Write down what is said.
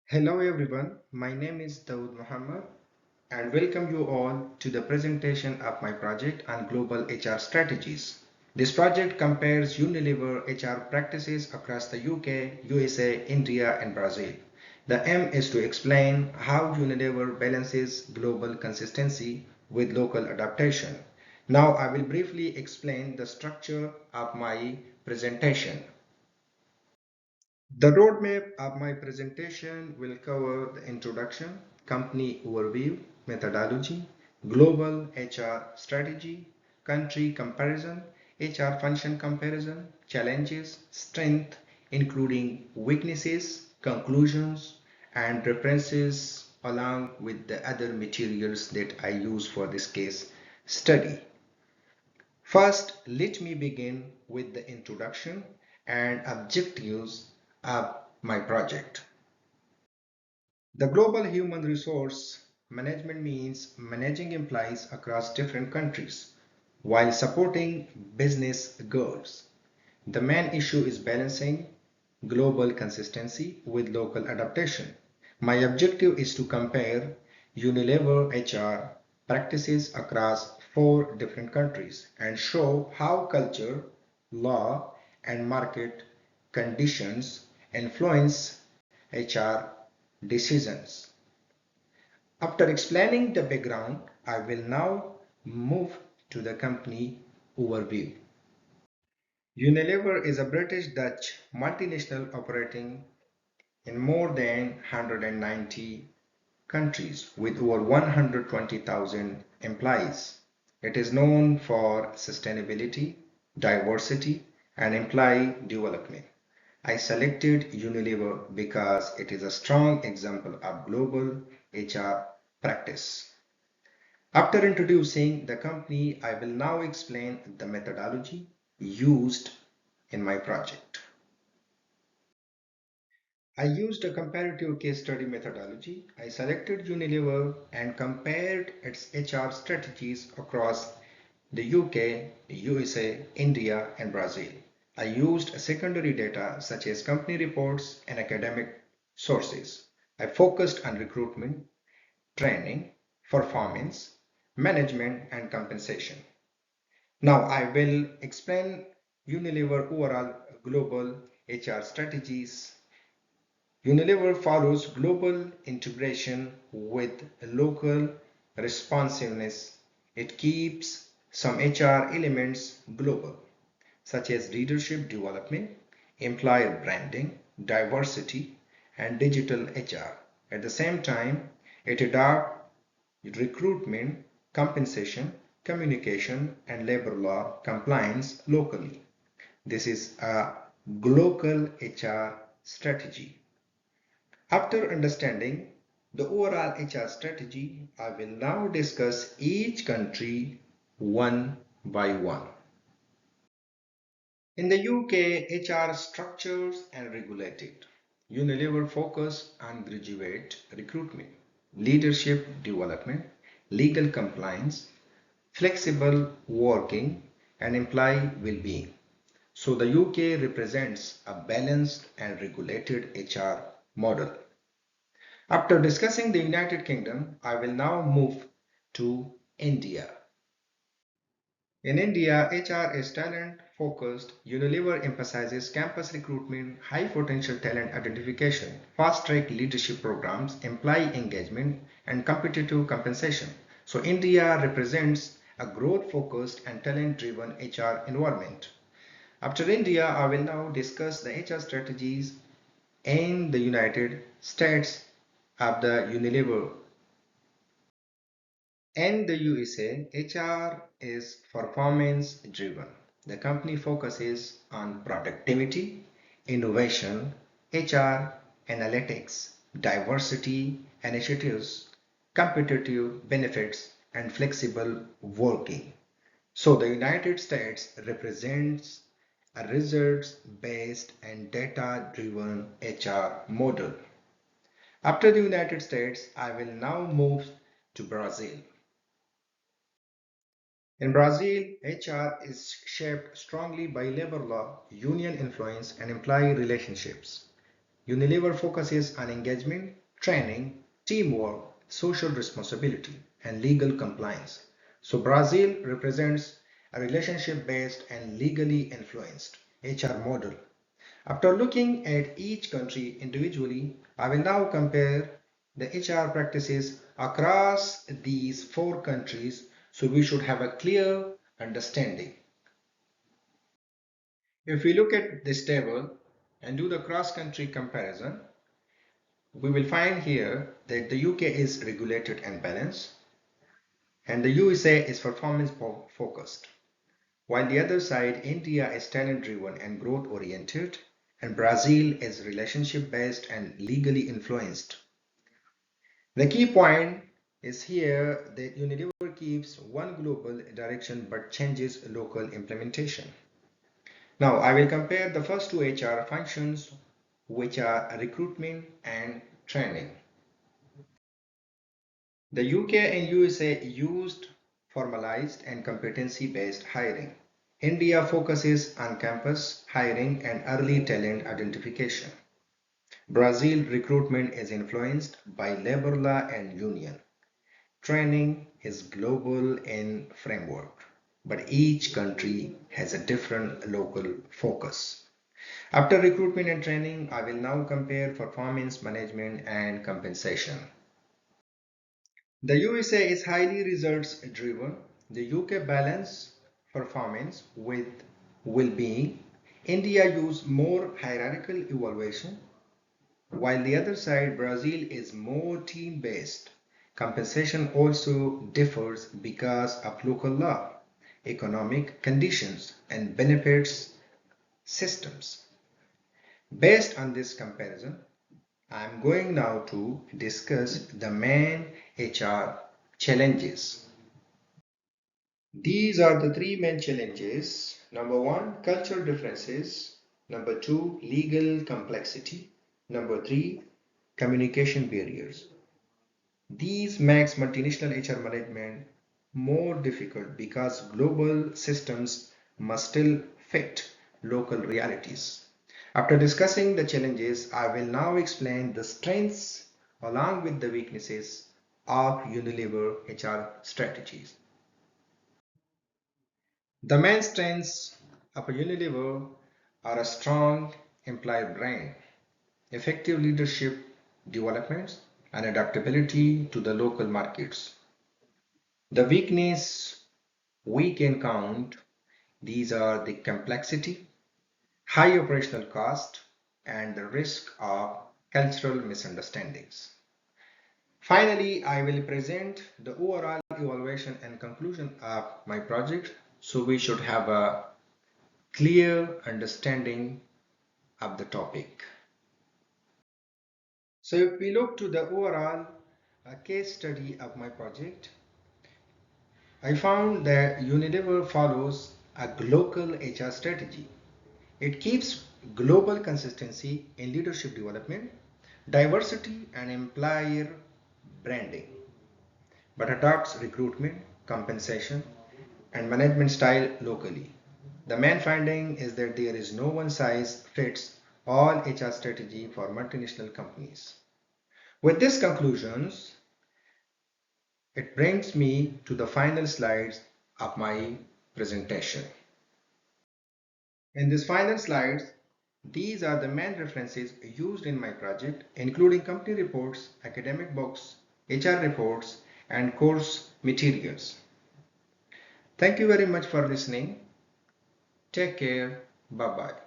Hello everyone, my name is Dawood Muhammad and welcome you all to the presentation of my project on global HR strategies. This project compares Unilever HR practices across the UK, USA, India and Brazil. The aim is to explain how Unilever balances global consistency with local adaptation. Now I will briefly explain the structure of my presentation. The roadmap of my presentation will cover the introduction, company overview, methodology, global HR strategy, country comparison, HR function comparison, challenges, strength, including weaknesses, conclusions, and references along with the other materials that I use for this case study. First, let me begin with the introduction and objectives of my project. The global human resource management means managing employees across different countries while supporting business goals. The main issue is balancing global consistency with local adaptation. My objective is to compare Unilever HR practices across 4 different countries and show how culture, law, and market conditions influence HR decisions. After explaining the background, I will now move to the company overview. Unilever is a British-Dutch multinational operating in more than 190 countries with over 120,000 employees. It is known for sustainability, diversity, and employee development. I selected Unilever because it is a strong example of global HR practice. After introducing the company, I will now explain the methodology used in my project. I used a comparative case study methodology. I selected Unilever and compared its HR strategies across the UK, USA, India, and Brazil. I used secondary data such as company reports and academic sources. I focused on recruitment, training, performance, management, and compensation. Now I will explain Unilever overall global HR strategies. Unilever follows global integration with local responsiveness. It keeps some HR elements global, such as leadership development, employer branding, diversity, and digital HR. At the same time, it adopts recruitment, compensation, communication, and labor law compliance locally. This is a global HR strategy. After understanding the overall HR strategy, I will now discuss each country one by one. In the UK, HR structures and regulated. Unilever focus on graduate recruitment, leadership development, legal compliance, flexible working, and employee well-being. So the UK represents a balanced and regulated HR model. After discussing the United Kingdom, I will now move to India. In India, HR is talent focused. Unilever emphasizes campus recruitment, high potential talent identification, fast track leadership programs, employee engagement, and competitive compensation. So, India represents a growth focused and talent driven HR environment. After India, I will now discuss the HR strategies in the United States of the Unilever. In the USA, HR is performance driven. The company focuses on productivity, innovation, HR, analytics, diversity initiatives, competitive benefits, and flexible working. So the United States represents a results-based and data-driven HR model. After the United States, I will now move to Brazil. In Brazil, HR is shaped strongly by labor law, union influence, and employee relationships. Unilever focuses on engagement, training, teamwork, social responsibility, and legal compliance. So Brazil represents a relationship-based and legally influenced HR model. After looking at each country individually, I will now compare the HR practices across these four countries so we should have a clear understanding. If we look at this table and do the cross-country comparison, we will find here that the UK is regulated and balanced, and the USA is performance focused, while the other side, India, is talent driven and growth oriented, and Brazil is relationship based and legally influenced. The key point is here that Unilever keeps one global direction but changes local implementation. Now I will compare the first two HR functions, which are recruitment and training. The UK and USA used formalized and competency-based hiring. India focuses on campus hiring and early talent identification. Brazil recruitment is influenced by labor law and union. Training is global in framework, but each country has a different local focus. After recruitment and training, I will now compare performance management and compensation. The USA is highly results driven. The UK balance performance with well-being. India use more hierarchical evaluation, while the other side, Brazil, is more team-based. Compensation also differs because of local law, economic conditions, and benefits systems. Based on this comparison, I am going now to discuss the main HR challenges. These are the three main challenges. Number one, cultural differences. Number two, legal complexity. Number three, communication barriers. These makes multinational HR management more difficult because global systems must still fit local realities. After discussing the challenges, I will now explain the strengths along with the weaknesses of Unilever HR strategies. The main strengths of a Unilever are a strong employer brand, effective leadership developments, and adaptability to the local markets. The weakness we can count, these are the complexity, high operational cost, and the risk of cultural misunderstandings. Finally, I will present the overall evaluation and conclusion of my project, so we should have a clear understanding of the topic. So if we look to the overall case study of my project, I found that Unilever follows a global HR strategy. It keeps global consistency in leadership development, diversity and employer branding, but adopts recruitment, compensation, and management style locally. The main finding is that there is no one size fits all HR strategy for multinational companies. With these conclusions, it brings me to the final slides of my presentation. In these final slides, these are the main references used in my project, including company reports, academic books, HR reports, and course materials. Thank you very much for listening. Take care. Bye-bye.